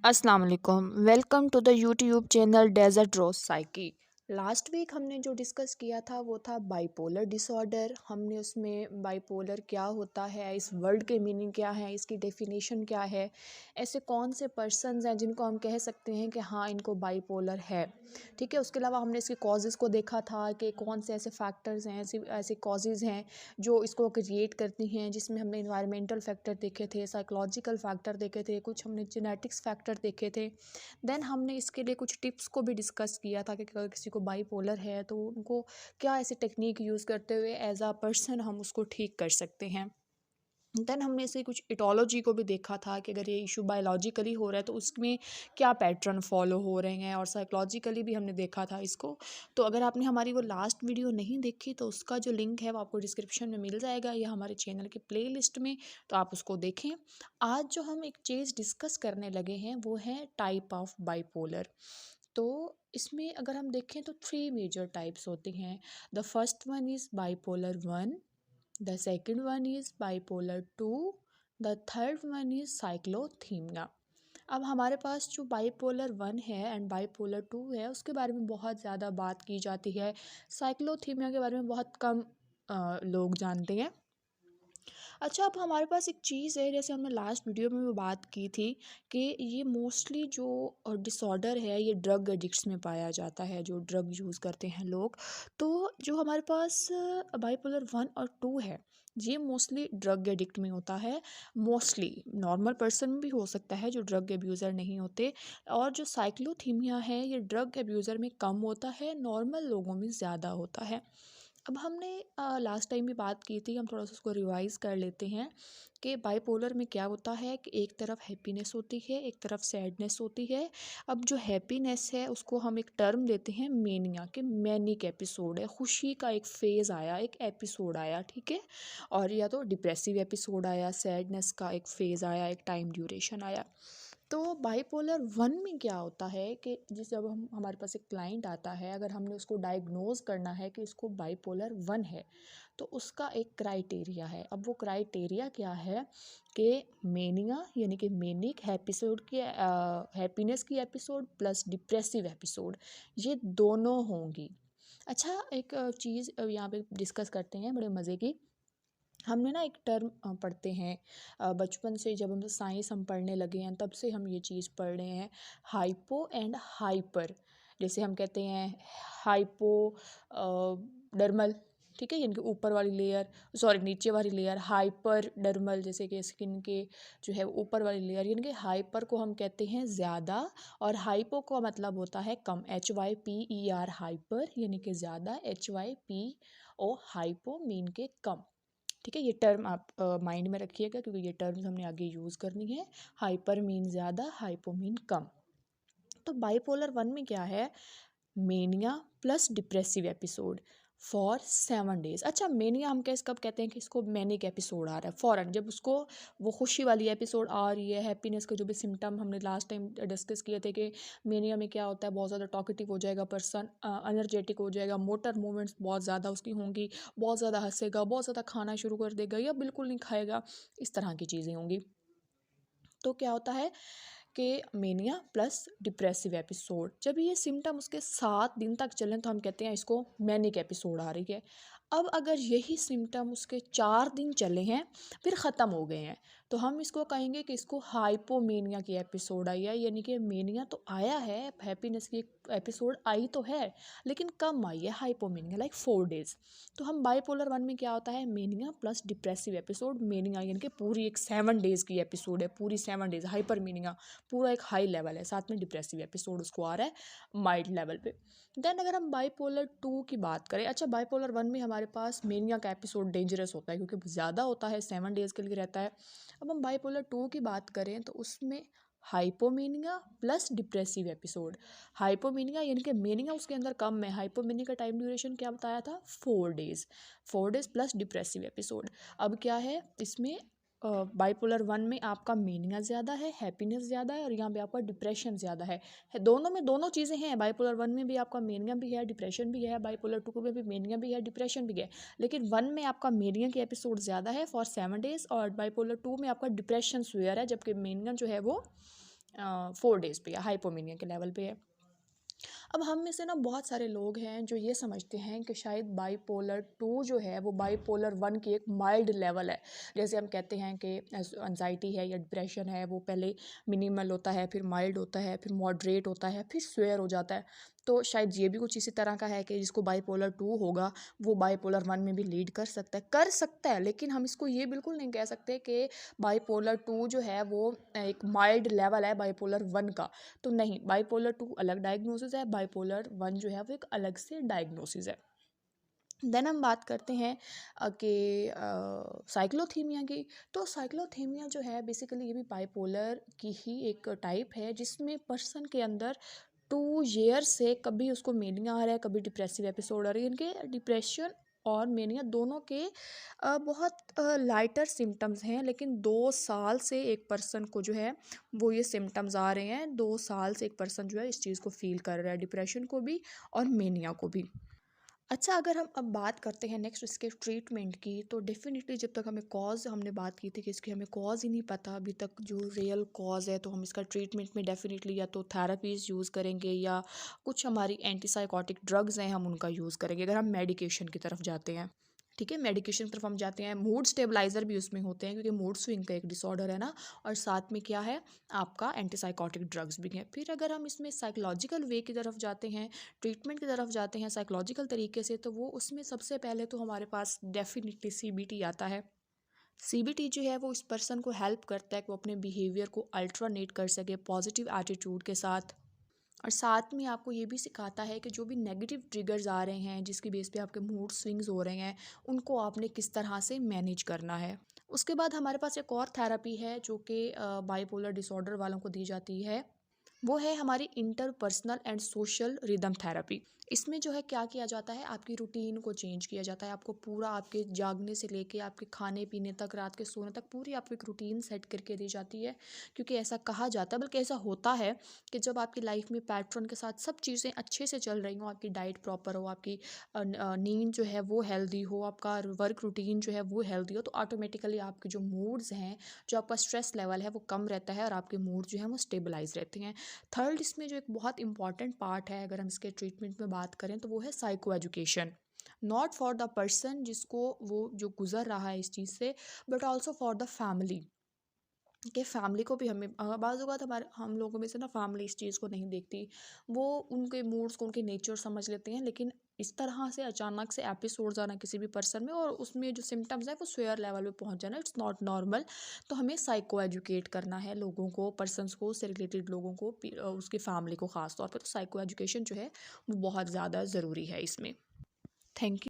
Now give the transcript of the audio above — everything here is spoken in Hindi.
अस्सलाम वालेकुम। Welcome to the YouTube channel Desert Rose Psyche. Last week हमने जो डिस्कस किया था वो था बाइपोलर डिसऑर्डर। हमने उसमें बाइपोलर क्या होता है, इस वर्ड के मीनिंग क्या है, इसकी डेफिनेशन क्या है, ऐसे कौन से पर्सन्स हैं जिनको हम कह सकते हैं कि हाँ इनको बाइपोलर है। ठीक है, उसके अलावा हमने इसके कॉजेज़ को देखा था कि कौन से ऐसे फैक्टर्स हैं, ऐसे ऐसे कॉजेज़ हैं जो इसको क्रिएट करती हैं, जिसमें हमने इन्वायरमेंटल फैक्टर देखे थे, साइकोलॉजिकल फैक्टर देखे थे, कुछ हमने जेनेटिक्स फैक्टर देखे थे। देन हमने इसके लिए कुछ टिप्स को भी डिस्कस किया था कि अगर किसी को बाइपोलर है तो उनको क्या ऐसी टेक्निक यूज़ करते हुए एज अ पर्सन हम उसको ठीक कर सकते हैं। देन हमने इसे कुछ इटोलॉजी को भी देखा था कि अगर ये इशू बायोलॉजिकली हो रहा है तो उसमें क्या पैटर्न फॉलो हो रहे हैं, और साइकोलॉजिकली भी हमने देखा था इसको। तो अगर आपने हमारी वो लास्ट वीडियो नहीं देखी तो उसका जो लिंक है वो आपको डिस्क्रिप्शन में मिल जाएगा या हमारे चैनल के प्लेलिस्ट में, तो आप उसको देखें। आज जो हम एक चीज़ डिस्कस करने लगे हैं वो है टाइप ऑफ बाइपोलर। तो इसमें अगर हम देखें तो 3 मेजर टाइप्स होते हैं। The first one is bipolar 1, the second one is bipolar 2, the third one is cyclothymia। अब हमारे पास जो बाइपोलर 1 है एंड बाइपोलर 2 है उसके बारे में बहुत ज़्यादा बात की जाती है। साइक्लोथीमिया के बारे में बहुत कम लोग जानते हैं। अच्छा, अब हमारे पास एक चीज़ है, जैसे हमने लास्ट वीडियो में भी बात की थी कि ये मोस्टली जो डिसऑर्डर है ये ड्रग एडिक्ट्स में पाया जाता है, जो ड्रग यूज़ करते हैं लोग। तो जो हमारे पास बाइपोलर 1 और 2 है ये मोस्टली ड्रग एडिक्ट में होता है। मोस्टली नॉर्मल पर्सन में भी हो सकता है जो ड्रग एब्यूज़र नहीं होते। और जो साइक्लोथीमिया है ये ड्रग एब्यूज़र में कम होता है, नॉर्मल लोगों में ज़्यादा होता है। अब हमने लास्ट टाइम भी बात की थी, हम थोड़ा सा उसको रिवाइज़ कर लेते हैं कि बाइपोलर में क्या होता है कि एक तरफ हैप्पीनेस होती है, एक तरफ सैडनेस होती है। अब जो हैप्पीनेस है उसको हम एक टर्म देते हैं मेनिया, कि मैनिक एपिसोड है, खुशी का एक फ़ेज़ आया, एक एपिसोड आया, ठीक है। और या तो डिप्रेसिव एपिसोड आया, सैडनेस का एक फ़ेज़ आया, एक टाइम ड्यूरेशन आया। तो बाइपोलर 1 में क्या होता है कि जिस जब हम हमारे पास एक क्लाइंट आता है, अगर हमने उसको डायग्नोज करना है कि इसको बाइपोलर 1 है तो उसका एक क्राइटेरिया है। अब वो क्राइटेरिया क्या है कि मेनिया यानी कि मेनिक एपिसोड की हैप्पीनेस की एपिसोड प्लस डिप्रेसिव एपिसोड, ये दोनों होंगी। अच्छा, एक चीज़ यहाँ पे डिस्कस करते हैं बड़े मज़े की। हमने ना एक टर्म पढ़ते हैं बचपन से, जब हम साइंस हम पढ़ने लगे हैं तब से हम ये चीज़ पढ़ रहे हैं, हाइपो एंड हाइपर। जैसे हम कहते हैं हाइपो डर्मल, ठीक है, यानी कि ऊपर वाली लेयर, सॉरी नीचे वाली लेयर, हाइपर डर्मल जैसे कि स्किन के जो है ऊपर वाली लेयर, यानी कि हाइपर को हम कहते हैं ज़्यादा और हाइपो का मतलब होता है कम, HYPER हाइपर यानी कि ज़्यादा, HYPO हाइपो मीन के कम। ठीक है, ये टर्म आप माइंड में रखिएगा क्योंकि ये टर्म्स हमने आगे यूज़ करनी है। हाइपर मीन ज़्यादा, हाइपो मीन कम। तो बाइपोलर 1 में क्या है, mania plus depressive episode for 7 days. अच्छा, मेनिया हम कैसे कब कहते हैं कि इसको मैनिक एपिसोड आ रहा है, फ़ौरन जब उसको वो खुशी वाली एपिसोड आ रही है, हैप्पीनेस के जो भी सिम्टम हमने लास्ट टाइम डिस्कस किए थे कि मेनिया में क्या होता है, बहुत ज़्यादा टॉकेटिव हो जाएगा पर्सन, एनर्जेटिक हो जाएगा, मोटर मूवमेंट्स बहुत ज़्यादा उसकी होंगी, बहुत ज़्यादा हंसेगा, बहुत ज़्यादा खाना शुरू कर देगा या बिल्कुल नहीं खाएगा, इस तरह की चीज़ें होंगी। तो क्या होता है कि मेनिया प्लस डिप्रेसिव एपिसोड, जब ये सिम्टम उसके 7 दिन तक चलें तो हम कहते हैं इसको मैनिक एपिसोड आ रही है। अब अगर यही सिम्टम उसके 4 दिन चले हैं फिर ख़त्म हो गए हैं तो हम इसको कहेंगे कि इसको हाइपोमेनिया की एपिसोड आई है, यानी कि मेनिया तो आया है, हैप्पीनेस की एपिसोड आई तो है लेकिन कम आई है, हाइपोमेनिया लाइक 4 डेज। तो हम बाइपोलर 1 में क्या होता है, mania plus depressive episode, mania यानी कि पूरी एक 7 डेज की एपिसोड है, पूरी 7 डेज, हाइपर मेनिया पूरा एक हाई लेवल है, साथ में डिप्रेसिव एपिसोड उसको आ रहा है माइल्ड लेवल पे। देन अगर हम बाइपोलर 2 की बात करें, अच्छा बाइपोलर 1 में हमारे पास मेनिया का एपिसोड डेंजरस होता है क्योंकि ज़्यादा होता है, 7 डेज के लिए रहता है। अब हम बाइपोलर 2 की बात करें तो उसमें hypomania plus depressive episode. Hypomania यानी कि मेनिया उसके अंदर कम है, हाइपोमेनिया का टाइम ड्यूरेशन क्या बताया था, 4 days, 4 days plus depressive episode. अब क्या है इसमें, बाइपोलर 1 में आपका मेनिया ज़्यादा है, हैप्पीनेस ज़्यादा है, और यहाँ पे आपका डिप्रेशन ज़्यादा है। दोनों में दोनों चीज़ें हैं, बाइपोलर 1 में भी आपका मेनिया भी है, डिप्रेशन भी है, बाइपोलर 2 में भी मेनिया भी है, डिप्रेशन भी है। लेकिन 1 में आपका मेनिया की एपिसोड ज़्यादा है फॉर 7 डेज, और बाइपोलर 2 में आपका डिप्रेशन सुअर है, जबकि मेनिया जो है वो 4 डेज़ पे या हाइपोमेनिया के लेवल पे है। अब हम में से ना बहुत सारे लोग हैं जो ये समझते हैं कि शायद बाईपोलर 2 जो है वो बाईपोलर 1 की एक माइल्ड लेवल है। जैसे हम कहते हैं कि एंजाइटी है या डिप्रेशन है, वो पहले मिनिमल होता है, फिर माइल्ड होता है, फिर मॉडरेट होता है, फिर स्वेयर हो जाता है। तो शायद ये भी कुछ इसी तरह का है कि जिसको बाईपोलर 2 होगा वो बाईपोलर 1 में भी लीड कर सकता है, लेकिन हम इसको ये बिल्कुल नहीं कह सकते कि बाईपोलर 2 जो है वो एक माइल्ड लेवल है बाईपोलर 1 का। तो नहीं, बाईपोलर 2 अलग डायग्नोसिस है, बाईपोलर 1 जो है वो एक अलग से डायग्नोसिस है। देन हम बात करते हैं कि साइक्लोथीमिया की। तो साइक्लोथीमिया जो है बेसिकली ये भी बाईपोलर की ही एक टाइप है, जिसमें पर्सन के अंदर 2 ईयर से कभी उसको मेनिया आ रहा है, कभी डिप्रेसिव एपिसोड आ रही है। इनके डिप्रेशन और मेनिया दोनों के बहुत लाइटर सिम्टम्स हैं, लेकिन 2 साल से एक पर्सन को जो है वो ये सिम्टम्स आ रहे हैं। 2 साल से एक पर्सन जो है इस चीज़ को फील कर रहा है, डिप्रेशन को भी और मेनिया को भी। अच्छा, अगर हम अब बात करते हैं नेक्स्ट इसके ट्रीटमेंट की, तो डेफ़िनेटली जब तक हमें कॉज़, हमने बात की थी कि इसकी हमें कॉज़ ही नहीं पता अभी तक जो रियल कॉज़ है, तो हम इसका ट्रीटमेंट में डेफ़िनेटली या तो थेरेपीज़ यूज़ करेंगे या कुछ हमारी एंटीसाइकोटिक ड्रग्स हैं हम उनका यूज़ करेंगे, अगर हम मेडिकेशन की तरफ जाते हैं। ठीक है, मेडिकेशन की तरफ हम जाते हैं। मूड स्टेबलाइज़र भी उसमें होते हैं, क्योंकि मूड स्विंग का एक डिसऑर्डर है ना, और साथ में क्या है, आपका एंटीसाइकोटिक ड्रग्स भी हैं। फिर अगर हम इसमें साइकोलॉजिकल वे की तरफ जाते हैं, ट्रीटमेंट की तरफ जाते हैं साइकोलॉजिकल तरीके से, तो वो उसमें सबसे पहले तो हमारे पास डेफिनेटली सीबीटी आता है। सीबीटी जो है वो इस पर्सन को हेल्प करता है कि वो अपने बिहेवियर को अल्टरनेट कर सके पॉजिटिव एटीट्यूड के साथ। और साथ में आपको ये भी सिखाता है कि जो भी नेगेटिव ट्रिगर्स आ रहे हैं, जिसकी बेस पे आपके मूड स्विंग्स हो रहे हैं, उनको आपने किस तरह से मैनेज करना है। उसके बाद हमारे पास एक और थेरेपी है जो कि बाइपोलर डिसऑर्डर वालों को दी जाती है। वो है हमारी interpersonal and social rhythm therapy. इसमें जो है क्या किया जाता है, आपकी रूटीन को चेंज किया जाता है। आपको पूरा आपके जागने से लेके आपके खाने पीने तक, रात के सोने तक पूरी आपको एक रूटीन सेट करके दी जाती है। क्योंकि ऐसा कहा जाता है, बल्कि ऐसा होता है कि जब आपकी लाइफ में पैटर्न के साथ सब चीज़ें अच्छे से चल रही हों, आपकी डाइट प्रॉपर हो, आपकी नींद जो है वो हेल्दी हो, आपका वर्क रूटीन जो है वो हेल्दी हो, तो ऑटोमेटिकली आपके जो मूड्स हैं, जो आपका स्ट्रेस लेवल है वो कम रहता है और आपके मूड जो है वो स्टेबलाइज रहते हैं। थर्ड इसमें जो एक बहुत इंपॉर्टेंट पार्ट है, अगर हम इसके ट्रीटमेंट में बात करें, तो वो है psycho education. Not for the person जिसको वो जो गुजर रहा है इस चीज़ से, but also for the family, कि फैमिली को भी हमें बाज़ औक़ात हमारे हम लोगों में से ना फैमिली इस चीज़ को नहीं देखती। वो उनके मूड्स को, उनके नेचर समझ लेते हैं, लेकिन इस तरह से अचानक से एपिसोड्स आना किसी भी पर्सन में और उसमें जो सिम्टम्स हैं वो स्वेयर लेवल पे पहुंच जाना, इट्स नॉट नॉर्मल। तो हमें साइको एजुकेट करना है लोगों को, पर्सन्स को, उससे रिलेटेड लोगों को, उसकी फैमिली को ख़ास तौर पे। तो साइको एजुकेशन जो है वो बहुत ज़्यादा ज़रूरी है इसमें। Thank you.